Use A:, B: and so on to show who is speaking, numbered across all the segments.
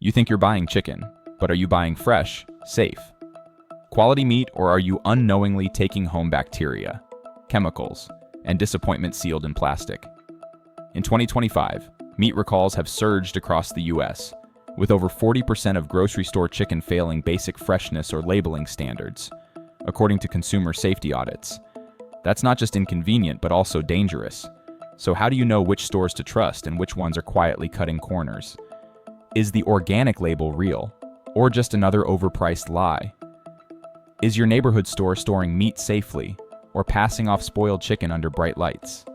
A: You think you're buying chicken, but are you buying fresh, safe, quality meat, or are you unknowingly taking home bacteria, chemicals, and disappointment sealed in plastic? In 2025, meat recalls have surged across the US, with over 40% of grocery store chicken failing basic freshness or labeling standards, according to consumer safety audits. That's not just inconvenient, but also dangerous. So how do you know which stores to trust and which ones are quietly cutting corners? Is the organic label real, or just another overpriced lie? Is your neighborhood store storing meat safely, or passing off spoiled chicken under bright lights?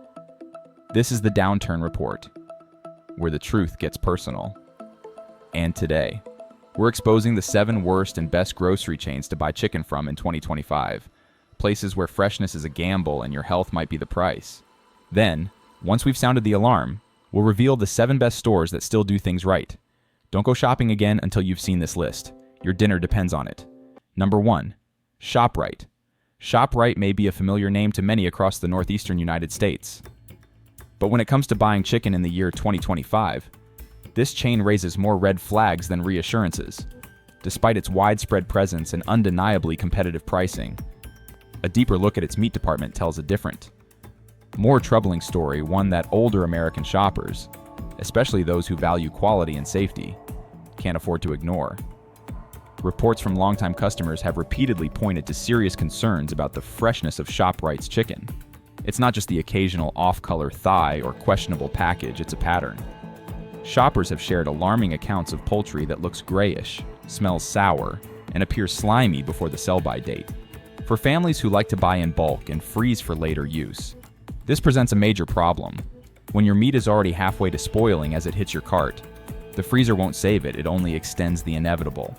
A: This is the Downturn Report, where the truth gets personal. And today, we're exposing the 7 worst and best grocery chains to buy chicken from in 2025, places where freshness is a gamble and your health might be the price. Then, once we've sounded the alarm, we'll reveal the 7 best stores that still do things right. Don't go shopping again until you've seen this list. Your dinner depends on it. Number 1. ShopRite. ShopRite may be a familiar name to many across the northeastern United States. But when it comes to buying chicken in the year 2025, this chain raises more red flags than reassurances. Despite its widespread presence and undeniably competitive pricing, a deeper look at its meat department tells a different, more troubling story, one that older American shoppers, especially those who value quality and safety, can't afford to ignore. Reports from longtime customers have repeatedly pointed to serious concerns about the freshness of ShopRite's chicken. It's not just the occasional off-color thigh or questionable package, it's a pattern. Shoppers have shared alarming accounts of poultry that looks grayish, smells sour, and appears slimy before the sell-by date. For families who like to buy in bulk and freeze for later use, this presents a major problem. When your meat is already halfway to spoiling as it hits your cart, the freezer won't save it, it only extends the inevitable.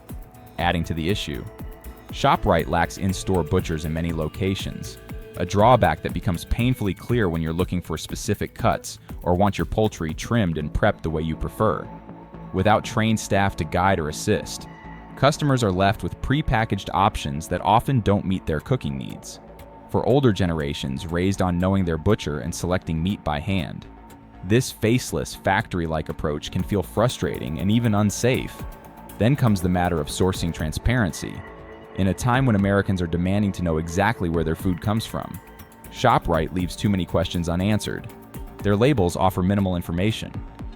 A: Adding to the issue, ShopRite lacks in-store butchers in many locations, a drawback that becomes painfully clear when you're looking for specific cuts or want your poultry trimmed and prepped the way you prefer. Without trained staff to guide or assist, customers are left with pre-packaged options that often don't meet their cooking needs. For older generations raised on knowing their butcher and selecting meat by hand, this faceless, factory-like approach can feel frustrating and even unsafe. Then comes the matter of sourcing transparency. In a time when Americans are demanding to know exactly where their food comes from, ShopRite leaves too many questions unanswered. Their labels offer minimal information,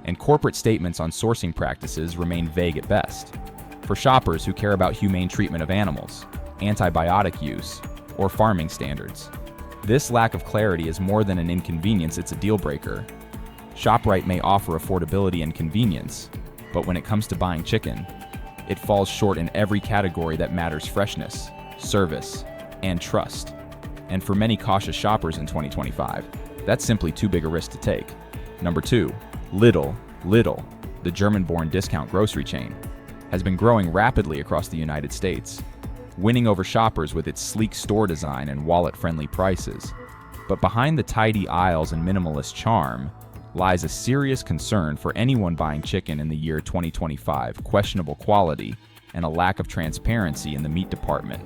A: and corporate statements on sourcing practices remain vague at best. For shoppers who care about humane treatment of animals, antibiotic use, or farming standards, this lack of clarity is more than an inconvenience, it's a deal breaker. ShopRite may offer affordability and convenience, but when it comes to buying chicken, it falls short in every category that matters: freshness, service, and trust. And for many cautious shoppers in 2025, that's simply too big a risk to take. Number 2, Lidl. Lidl, the German-born discount grocery chain, has been growing rapidly across the United States, winning over shoppers with its sleek store design and wallet-friendly prices. But behind the tidy aisles and minimalist charm lies a serious concern for anyone buying chicken in the year 2025: questionable quality and a lack of transparency in the meat department.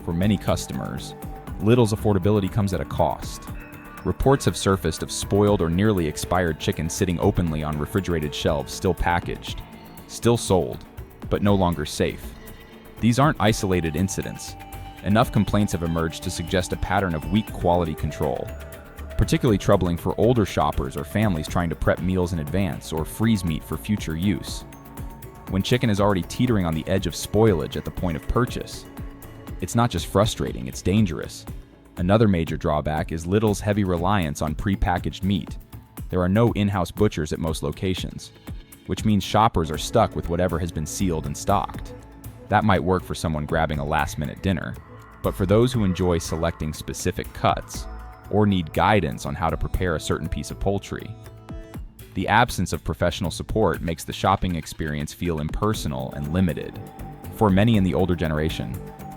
A: For many customers, Lidl's affordability comes at a cost. Reports have surfaced of spoiled or nearly expired chicken sitting openly on refrigerated shelves, still packaged, still sold, but no longer safe. These aren't isolated incidents. Enough complaints have emerged to suggest a pattern of weak quality control. Particularly troubling for older shoppers or families trying to prep meals in advance or freeze meat for future use. When chicken is already teetering on the edge of spoilage at the point of purchase, it's not just frustrating, it's dangerous. Another major drawback is Lidl's heavy reliance on pre-packaged meat. There are no in-house butchers at most locations, which means shoppers are stuck with whatever has been sealed and stocked. That might work for someone grabbing a last-minute dinner, but for those who enjoy selecting specific cuts or need guidance on how to prepare a certain piece of poultry, the absence of professional support makes the shopping experience feel impersonal and limited. For many in the older generation,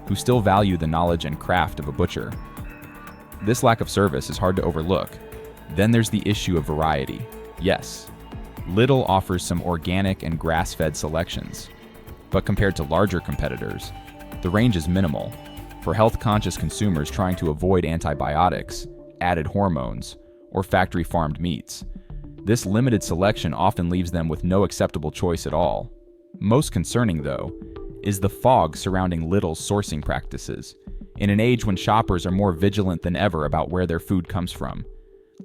A: who still value the knowledge and craft of a butcher, this lack of service is hard to overlook. Then there's the issue of variety. Yes, Lidl offers some organic and grass-fed selections, but compared to larger competitors, the range is minimal. For health-conscious consumers trying to avoid antibiotics, added hormones, or factory-farmed meats, this limited selection often leaves them with no acceptable choice at all. Most concerning, though, is the fog surrounding Lidl's sourcing practices. In an age when shoppers are more vigilant than ever about where their food comes from,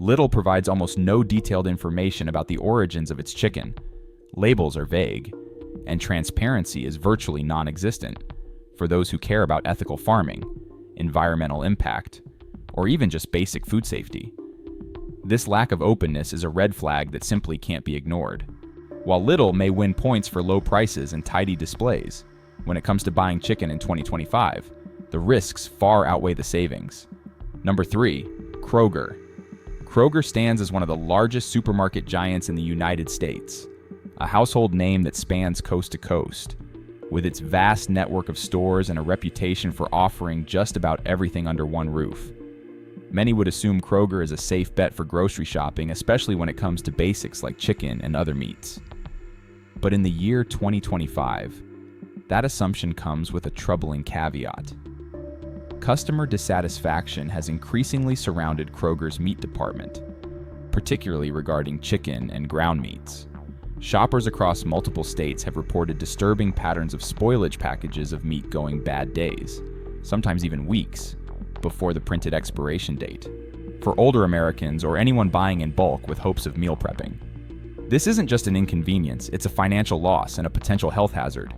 A: Lidl provides almost no detailed information about the origins of its chicken. Labels are vague, and transparency is virtually non-existent for those who care about ethical farming, environmental impact, or even just basic food safety. This lack of openness is a red flag that simply can't be ignored. While Lidl may win points for low prices and tidy displays, when it comes to buying chicken in 2025, the risks far outweigh the savings. Number 3, Kroger. Kroger stands as one of the largest supermarket giants in the United States, a household name that spans coast to coast. With its vast network of stores and a reputation for offering just about everything under one roof. Many would assume Kroger is a safe bet for grocery shopping, especially when it comes to basics like chicken and other meats. But in the year 2025, that assumption comes with a troubling caveat. Customer dissatisfaction has increasingly surrounded Kroger's meat department, particularly regarding chicken and ground meats. Shoppers across multiple states have reported disturbing patterns of spoilage packages of meat going bad days, sometimes even weeks, before the printed expiration date. For older Americans or anyone buying in bulk with hopes of meal prepping, this isn't just an inconvenience, it's a financial loss and a potential health hazard.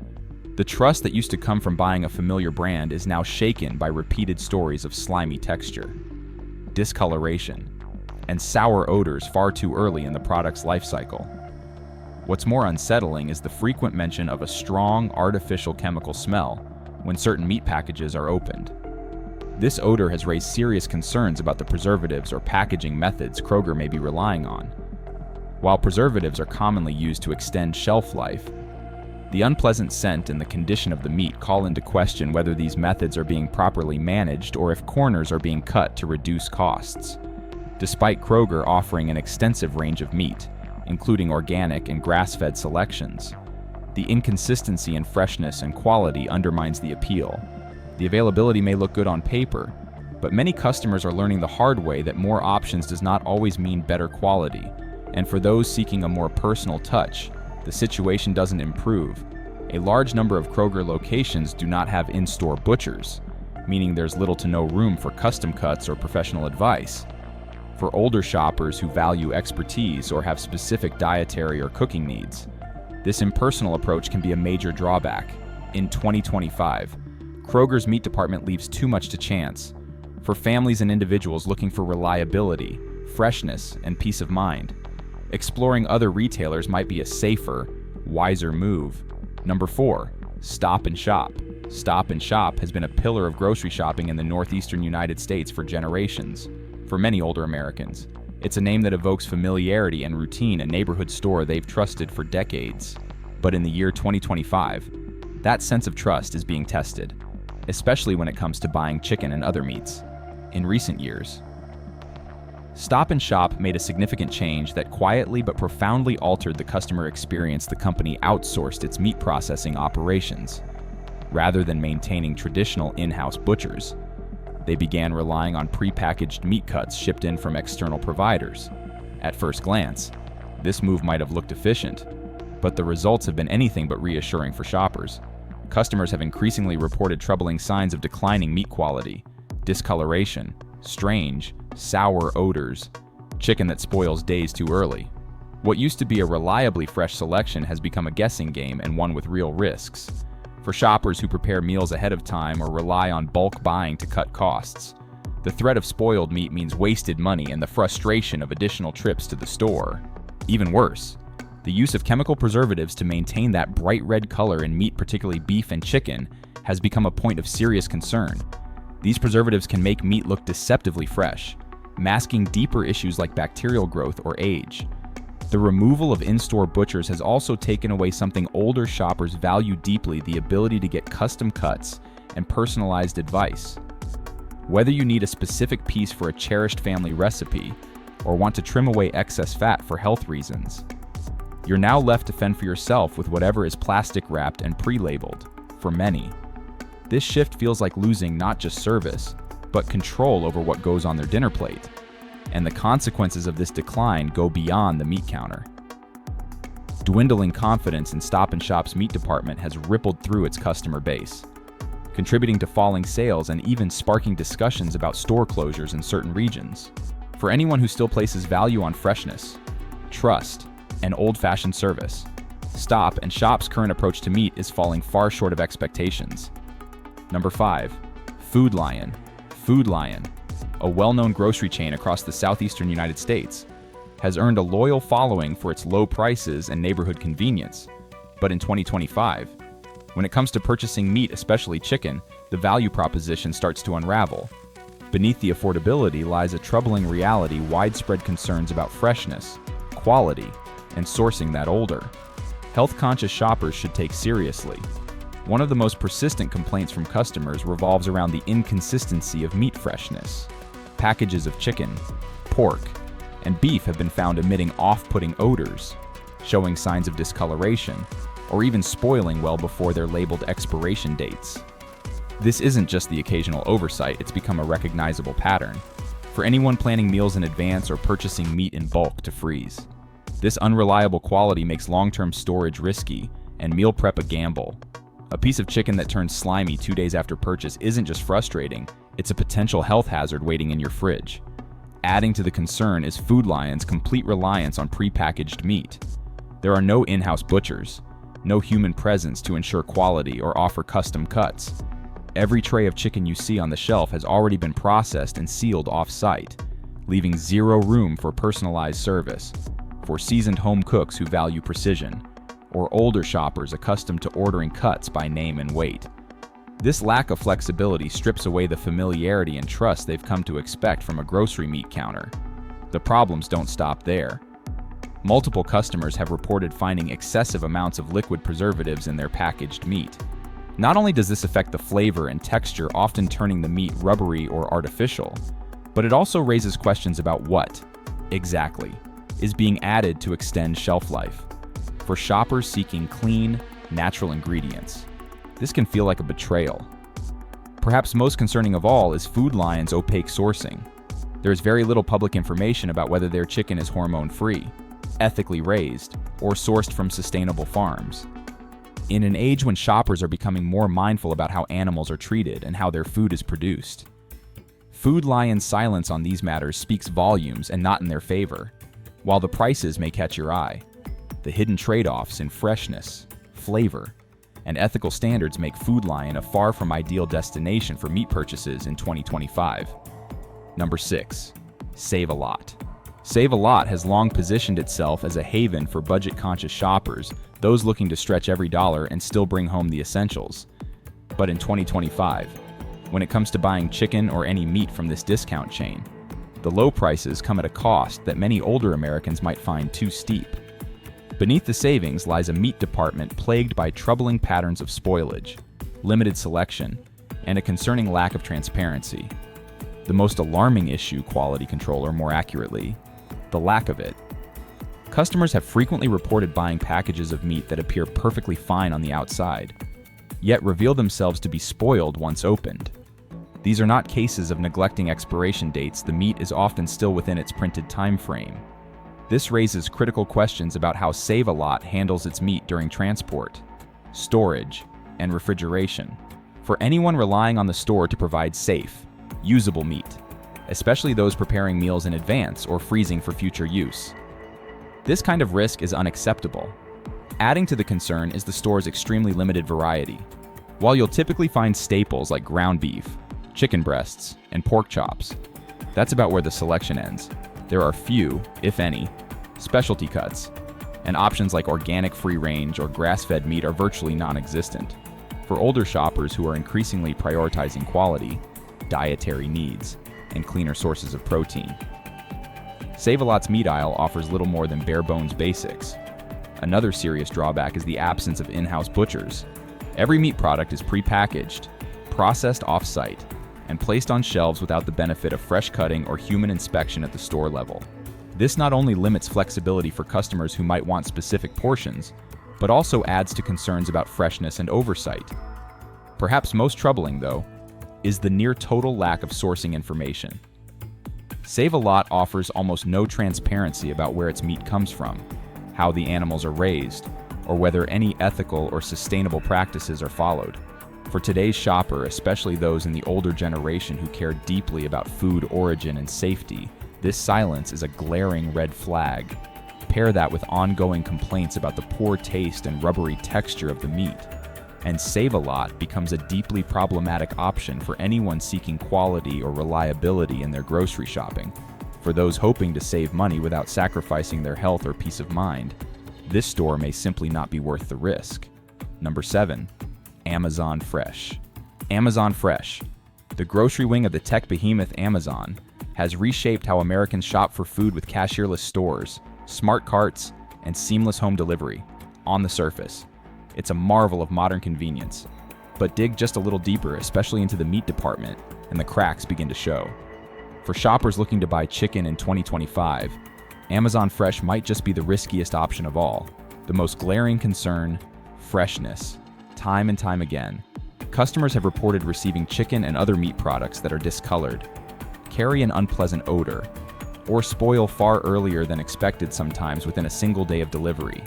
A: The trust that used to come from buying a familiar brand is now shaken by repeated stories of slimy texture, discoloration, and sour odors far too early in the product's life cycle. What's more unsettling is the frequent mention of a strong artificial chemical smell when certain meat packages are opened. This odor has raised serious concerns about the preservatives or packaging methods Kroger may be relying on. While preservatives are commonly used to extend shelf life, the unpleasant scent and the condition of the meat call into question whether these methods are being properly managed or if corners are being cut to reduce costs. Despite Kroger offering an extensive range of meat, including organic and grass-fed selections, the inconsistency in freshness and quality undermines the appeal. The availability may look good on paper, but many customers are learning the hard way that more options does not always mean better quality, and for those seeking a more personal touch, the situation doesn't improve. A large number of Kroger locations do not have in-store butchers, meaning there's little to no room for custom cuts or professional advice. For older shoppers who value expertise or have specific dietary or cooking needs, this impersonal approach can be a major drawback. In 2025, Kroger's meat department leaves too much to chance. For families and individuals looking for reliability, freshness, and peace of mind, exploring other retailers might be a safer, wiser move. Number 4, Stop and Shop. Stop and Shop has been a pillar of grocery shopping in the northeastern United States for generations. For many older Americans, it's a name that evokes familiarity and routine, a neighborhood store they've trusted for decades. But in the year 2025, that sense of trust is being tested, especially when it comes to buying chicken and other meats. In recent years, Stop and Shop made a significant change that quietly but profoundly altered the customer experience. The company outsourced its meat processing operations. Rather than maintaining traditional in-house butchers, they began relying on prepackaged meat cuts shipped in from external providers. At first glance, this move might have looked efficient, but the results have been anything but reassuring for shoppers. Customers have increasingly reported troubling signs of declining meat quality, discoloration, strange, sour odors, chicken that spoils days too early. What used to be a reliably fresh selection has become a guessing game and one with real risks. For shoppers who prepare meals ahead of time or rely on bulk buying to cut costs, the threat of spoiled meat means wasted money and the frustration of additional trips to the store. Even worse, the use of chemical preservatives to maintain that bright red color in meat, particularly beef and chicken, has become a point of serious concern. These preservatives can make meat look deceptively fresh, masking deeper issues like bacterial growth or age. The removal of in-store butchers has also taken away something older shoppers value deeply: the ability to get custom cuts and personalized advice. Whether you need a specific piece for a cherished family recipe or want to trim away excess fat for health reasons, you're now left to fend for yourself with whatever is plastic wrapped and pre-labeled. For many, this shift feels like losing not just service, but control over what goes on their dinner plate. And the consequences of this decline go beyond the meat counter. Dwindling confidence in Stop & Shop's meat department has rippled through its customer base, contributing to falling sales and even sparking discussions about store closures in certain regions. For anyone who still places value on freshness, trust, and old-fashioned service, Stop & Shop's current approach to meat is falling far short of expectations. Number 5. Food Lion. Food Lion, a well-known grocery chain across the southeastern United States, has earned a loyal following for its low prices and neighborhood convenience. But in 2025, when it comes to purchasing meat, especially chicken, the value proposition starts to unravel. Beneath the affordability lies a troubling reality: widespread concerns about freshness, quality, and sourcing that older, health-conscious shoppers should take seriously. One of the most persistent complaints from customers revolves around the inconsistency of meat freshness. Packages of chicken, pork, and beef have been found emitting off-putting odors, showing signs of discoloration, or even spoiling well before their labeled expiration dates. This isn't just the occasional oversight, it's become a recognizable pattern for anyone planning meals in advance or purchasing meat in bulk to freeze. This unreliable quality makes long-term storage risky and meal prep a gamble. A piece of chicken that turns slimy 2 days after purchase isn't just frustrating, it's a potential health hazard waiting in your fridge. Adding to the concern is Food Lion's complete reliance on prepackaged meat. There are no in-house butchers, no human presence to ensure quality or offer custom cuts. Every tray of chicken you see on the shelf has already been processed and sealed off-site, leaving zero room for personalized service. For seasoned home cooks who value precision, or older shoppers accustomed to ordering cuts by name and weight. This lack of flexibility strips away the familiarity and trust they've come to expect from a grocery meat counter. The problems don't stop there. Multiple customers have reported finding excessive amounts of liquid preservatives in their packaged meat. Not only does this affect the flavor and texture, often turning the meat rubbery or artificial, but it also raises questions about what, exactly, is being added to extend shelf life. For shoppers seeking clean, natural ingredients, this can feel like a betrayal. Perhaps most concerning of all is Food Lion's opaque sourcing. There is very little public information about whether their chicken is hormone-free, ethically raised, or sourced from sustainable farms. In an age when shoppers are becoming more mindful about how animals are treated and how their food is produced, Food Lion's silence on these matters speaks volumes and not in their favor. While the prices may catch your eye, the hidden trade-offs in freshness, flavor, and ethical standards make Food Lion a far from ideal destination for meat purchases in 2025. Number 6. Save-A-Lot. Save-A-Lot has long positioned itself as a haven for budget-conscious shoppers, those looking to stretch every dollar and still bring home the essentials. But in 2025, when it comes to buying chicken or any meat from this discount chain, the low prices come at a cost that many older Americans might find too steep. Beneath the savings lies a meat department plagued by troubling patterns of spoilage, limited selection, and a concerning lack of transparency. The most alarming issue, quality control, or more accurately, the lack of it. Customers have frequently reported buying packages of meat that appear perfectly fine on the outside, yet reveal themselves to be spoiled once opened. These are not cases of neglecting expiration dates. The meat is often still within its printed time frame. This raises critical questions about how Save-A-Lot handles its meat during transport, storage, and refrigeration. For anyone relying on the store to provide safe, usable meat, especially those preparing meals in advance or freezing for future use. This kind of risk is unacceptable. Adding to the concern is the store's extremely limited variety. While you'll typically find staples like ground beef, chicken breasts, and pork chops, that's about where the selection ends. There are few, if any, specialty cuts, and options like organic free-range or grass-fed meat are virtually non-existent. For older shoppers who are increasingly prioritizing quality, dietary needs, and cleaner sources of protein, Save-A-Lot's meat aisle offers little more than bare-bones basics. Another serious drawback is the absence of in-house butchers. Every meat product is pre-packaged, processed off-site, and placed on shelves without the benefit of fresh cutting or human inspection at the store level. This not only limits flexibility for customers who might want specific portions, but also adds to concerns about freshness and oversight. Perhaps most troubling, though, is the near-total lack of sourcing information. Save-A-Lot offers almost no transparency about where its meat comes from, how the animals are raised, or whether any ethical or sustainable practices are followed. For today's shopper, especially those in the older generation who care deeply about food origin and safety, this silence is a glaring red flag. Pair that with ongoing complaints about the poor taste and rubbery texture of the meat, and Save-A-Lot becomes a deeply problematic option for anyone seeking quality or reliability in their grocery shopping. For those hoping to save money without sacrificing their health or peace of mind, this store may simply not be worth the risk. Number 7. Amazon Fresh. Amazon Fresh, the grocery wing of the tech behemoth Amazon, has reshaped how Americans shop for food with cashierless stores, smart carts, and seamless home delivery. On the surface, it's a marvel of modern convenience. But dig just a little deeper, especially into the meat department, and the cracks begin to show. For shoppers looking to buy chicken in 2025, Amazon Fresh might just be the riskiest option of all. The most glaring concern: freshness. Time and time again, customers have reported receiving chicken and other meat products that are discolored, carry an unpleasant odor, or spoil far earlier than expected, sometimes within a single day of delivery.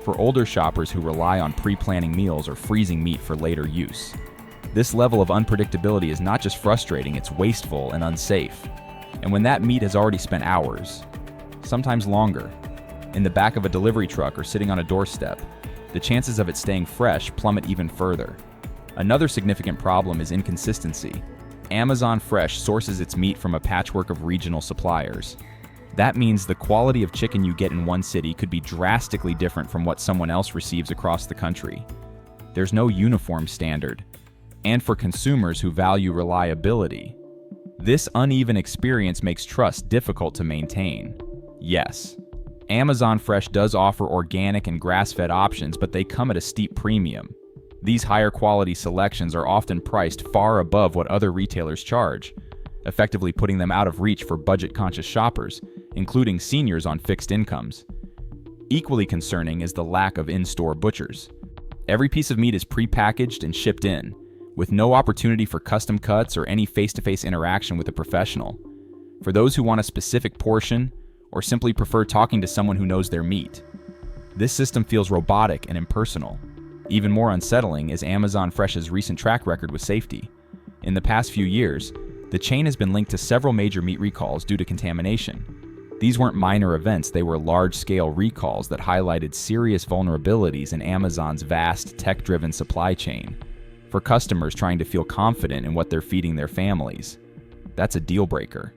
A: For older shoppers who rely on pre-planning meals or freezing meat for later use, this level of unpredictability is not just frustrating, it's wasteful and unsafe. And when that meat has already spent hours, sometimes longer, in the back of a delivery truck or sitting on a doorstep, the chances of it staying fresh plummet even further. Another significant problem is inconsistency. Amazon Fresh sources its meat from a patchwork of regional suppliers. That means the quality of chicken you get in one city could be drastically different from what someone else receives across the country. There's no uniform standard. And for consumers who value reliability, this uneven experience makes trust difficult to maintain. Yes, Amazon Fresh does offer organic and grass-fed options, but they come at a steep premium. These higher quality selections are often priced far above what other retailers charge, effectively putting them out of reach for budget-conscious shoppers, including seniors on fixed incomes. Equally concerning is the lack of in-store butchers. Every piece of meat is pre-packaged and shipped in, with no opportunity for custom cuts or any face-to-face interaction with a professional. For those who want a specific portion, or simply prefer talking to someone who knows their meat, this system feels robotic and impersonal. Even more unsettling is Amazon Fresh's recent track record with safety. In the past few years, the chain has been linked to several major meat recalls due to contamination. These weren't minor events, they were large-scale recalls that highlighted serious vulnerabilities in Amazon's vast, tech-driven supply chain. For customers trying to feel confident in what they're feeding their families, that's a deal-breaker.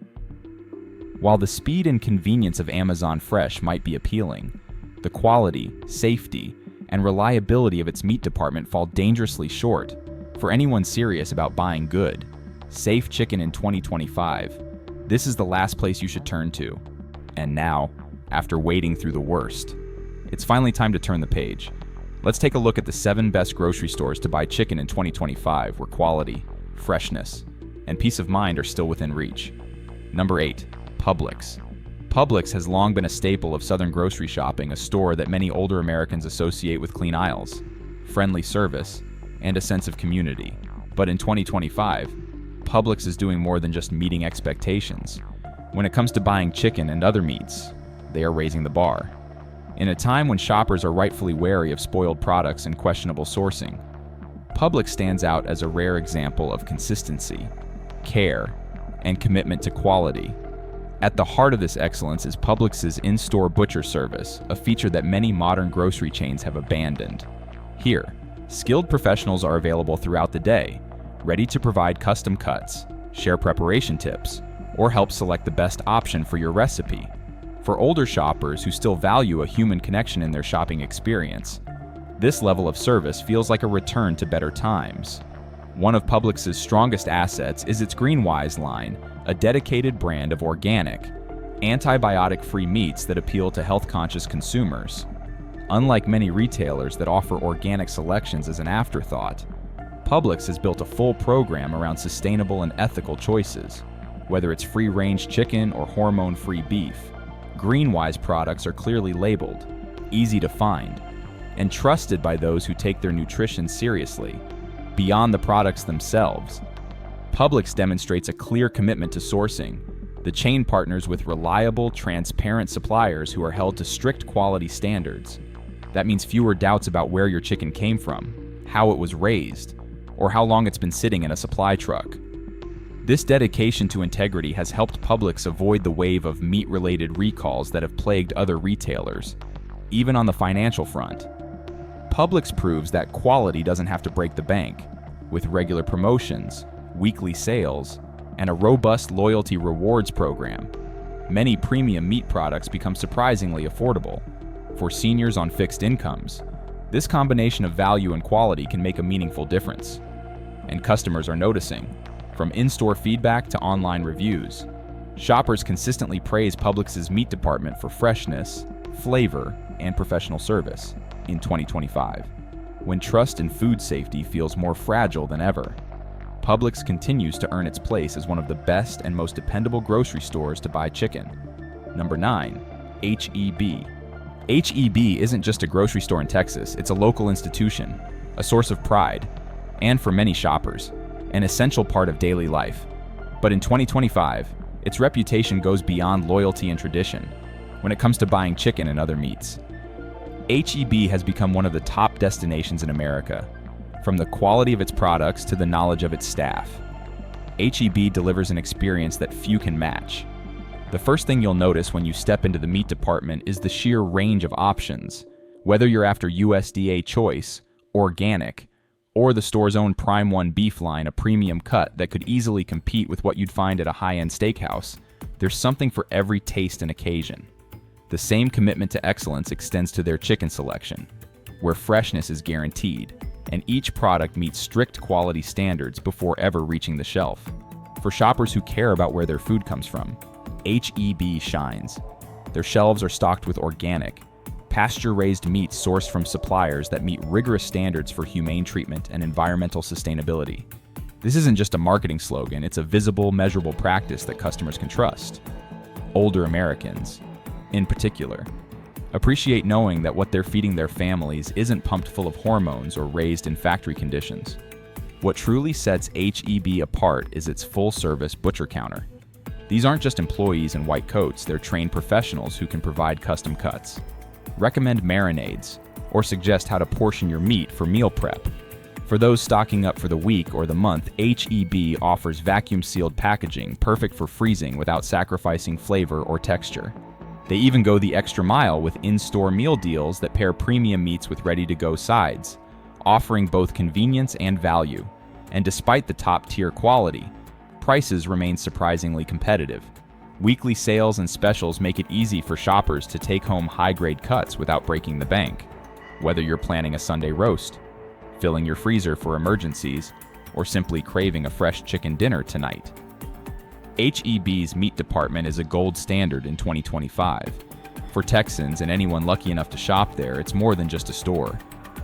A: While the speed and convenience of Amazon Fresh might be appealing, the quality, safety, and reliability of its meat department fall dangerously short. For anyone serious about buying good, safe chicken in 2025, this is the last place you should turn to. And now, after wading through the worst, it's finally time to turn the page. Let's take a look at the 7 best grocery stores to buy chicken in 2025, where quality, freshness, and peace of mind are still within reach. Number 8. Publix. Publix has long been a staple of Southern grocery shopping, a store that many older Americans associate with clean aisles, friendly service, and a sense of community. But in 2025, Publix is doing more than just meeting expectations. When it comes to buying chicken and other meats, they are raising the bar. In a time when shoppers are rightfully wary of spoiled products and questionable sourcing, Publix stands out as a rare example of consistency, care, and commitment to quality. At the heart of this excellence is Publix's in-store butcher service, a feature that many modern grocery chains have abandoned. Here, skilled professionals are available throughout the day, ready to provide custom cuts, share preparation tips, or help select the best option for your recipe. For older shoppers who still value a human connection in their shopping experience, this level of service feels like a return to better times. One of Publix's strongest assets is its GreenWise line, a dedicated brand of organic, antibiotic-free meats that appeal to health-conscious consumers. Unlike many retailers that offer organic selections as an afterthought, Publix has built a full program around sustainable and ethical choices. Whether it's free-range chicken or hormone-free beef, GreenWise products are clearly labeled, easy to find, and trusted by those who take their nutrition seriously. Beyond the products themselves, Publix demonstrates a clear commitment to sourcing, The chain partners with reliable, transparent suppliers who are held to strict quality standards. That means fewer doubts about where your chicken came from, how it was raised, or how long it's been sitting in a supply truck. This dedication to integrity has helped Publix avoid the wave of meat-related recalls that have plagued other retailers, even on the financial front. Publix proves that quality doesn't have to break the bank. With regular promotions, weekly sales, and a robust loyalty rewards program, many premium meat products become surprisingly affordable. For seniors on fixed incomes, this combination of value and quality can make a meaningful difference. And customers are noticing. From in-store feedback to online reviews, shoppers consistently praise Publix's meat department for freshness, flavor, and professional service in 2025. When trust in food safety feels more fragile than ever, Publix continues to earn its place as one of the best and most dependable grocery stores to buy chicken. Number 9. H-E-B. H-E-B isn't just a grocery store in Texas, it's a local institution, a source of pride, and for many shoppers, an essential part of daily life. But in 2025, its reputation goes beyond loyalty and tradition when it comes to buying chicken and other meats. H-E-B has become one of the top destinations in America, from the quality of its products to the knowledge of its staff. H-E-B delivers an experience that few can match. The first thing you'll notice when you step into the meat department is the sheer range of options, whether you're after USDA choice, organic, or the store's own Prime 1 beef line, a premium cut that could easily compete with what you'd find at a high-end steakhouse. There's something for every taste and occasion. The same commitment to excellence extends to their chicken selection, where freshness is guaranteed, and each product meets strict quality standards before ever reaching the shelf. For shoppers who care about where their food comes from, H-E-B shines. Their shelves are stocked with organic, pasture-raised meats sourced from suppliers that meet rigorous standards for humane treatment and environmental sustainability. This isn't just a marketing slogan, it's a visible, measurable practice that customers can trust. Older Americans, in particular, appreciate knowing that what they're feeding their families isn't pumped full of hormones or raised in factory conditions. What truly sets H-E-B apart is its full-service butcher counter. These aren't just employees in white coats, they're trained professionals who can provide custom cuts, recommend marinades, or suggest how to portion your meat for meal prep. For those stocking up for the week or the month, H-E-B offers vacuum-sealed packaging perfect for freezing without sacrificing flavor or texture. They even go the extra mile with in-store meal deals that pair premium meats with ready-to-go sides, offering both convenience and value. And despite the top-tier quality, prices remain surprisingly competitive. Weekly sales and specials make it easy for shoppers to take home high-grade cuts without breaking the bank. Whether you're planning a Sunday roast, filling your freezer for emergencies, or simply craving a fresh chicken dinner tonight, H-E-B's meat department is a gold standard in 2025. For Texans and anyone lucky enough to shop there, it's more than just a store.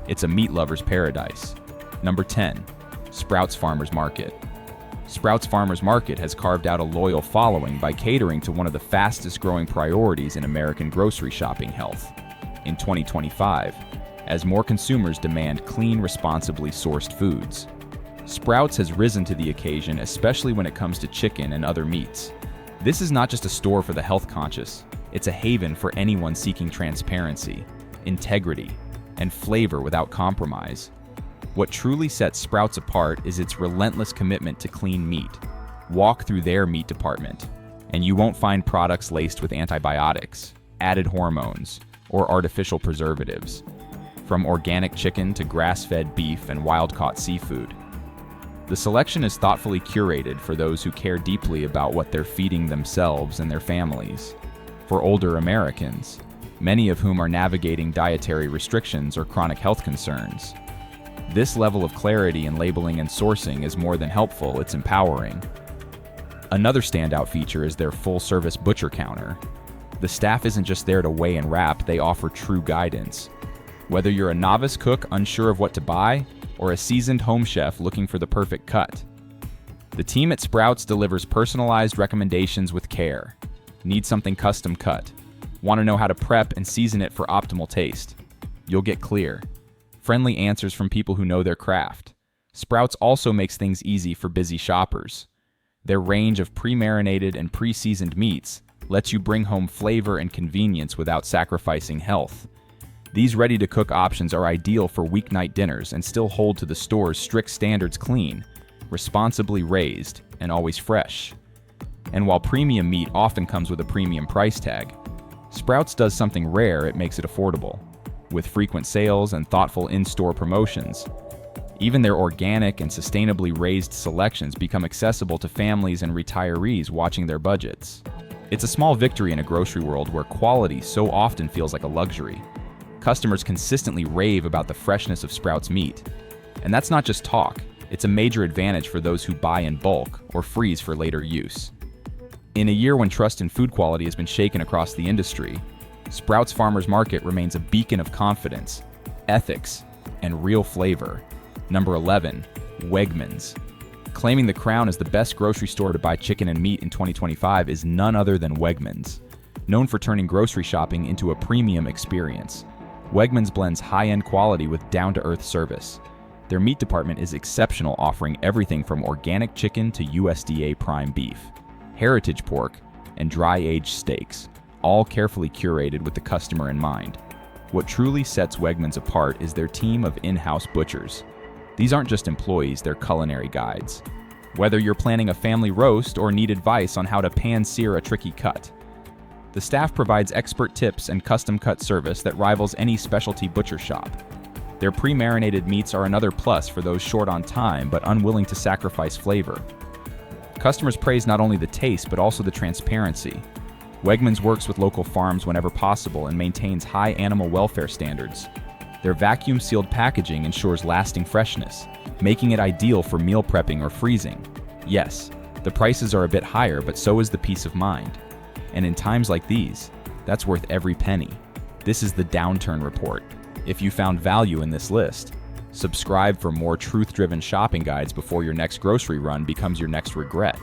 A: It's a meat lover's paradise. Number 10. Sprouts Farmers Market. Sprouts Farmers Market has carved out a loyal following by catering to one of the fastest growing priorities in American grocery shopping: health. In 2025, as more consumers demand clean, responsibly sourced foods, Sprouts has risen to the occasion, especially when it comes to chicken and other meats. This is not just a store for the health conscious, it's a haven for anyone seeking transparency, integrity, and flavor without compromise. What truly sets Sprouts apart is its relentless commitment to clean meat. Walk through their meat department, and you won't find products laced with antibiotics, added hormones, or artificial preservatives. From organic chicken to grass-fed beef and wild-caught seafood, the selection is thoughtfully curated for those who care deeply about what they're feeding themselves and their families. For older Americans, many of whom are navigating dietary restrictions or chronic health concerns, this level of clarity in labeling and sourcing is more than helpful, it's empowering. Another standout feature is their full-service butcher counter. The staff isn't just there to weigh and wrap, they offer true guidance. Whether you're a novice cook unsure of what to buy, or a seasoned home chef looking for the perfect cut, the team at Sprouts delivers personalized recommendations with care. Need something custom cut? Want to know how to prep and season it for optimal taste? You'll get clear, friendly answers from people who know their craft. Sprouts also makes things easy for busy shoppers. Their range of pre-marinated and pre-seasoned meats lets you bring home flavor and convenience without sacrificing health. These ready-to-cook options are ideal for weeknight dinners and still hold to the store's strict standards: clean, responsibly raised, and always fresh. And while premium meat often comes with a premium price tag, Sprouts does something rare. It makes it affordable. With frequent sales and thoughtful in-store promotions, even their organic and sustainably raised selections become accessible to families and retirees watching their budgets. It's a small victory in a grocery world where quality so often feels like a luxury. Customers consistently rave about the freshness of Sprouts meat. And that's not just talk, it's a major advantage for those who buy in bulk or freeze for later use. In a year when trust in food quality has been shaken across the industry, Sprouts Farmers Market remains a beacon of confidence, ethics, and real flavor. Number 11, Wegmans. Claiming the crown as the best grocery store to buy chicken and meat in 2025 is none other than Wegmans. Known for turning grocery shopping into a premium experience, Wegmans blends high-end quality with down-to-earth service. Their meat department is exceptional, offering everything from organic chicken to USDA prime beef, heritage pork, and dry-aged steaks, all carefully curated with the customer in mind. What truly sets Wegmans apart is their team of in-house butchers. These aren't just employees, they're culinary guides. Whether you're planning a family roast or need advice on how to pan-sear a tricky cut, the staff provides expert tips and custom-cut service that rivals any specialty butcher shop. Their pre-marinated meats are another plus for those short on time but unwilling to sacrifice flavor. Customers praise not only the taste but also the transparency. Wegmans works with local farms whenever possible and maintains high animal welfare standards. Their vacuum-sealed packaging ensures lasting freshness, making it ideal for meal prepping or freezing. Yes, the prices are a bit higher, but so is the peace of mind. And in times like these, that's worth every penny. This is the Downturn Report. If you found value in this list, subscribe for more truth-driven shopping guides before your next grocery run becomes your next regret.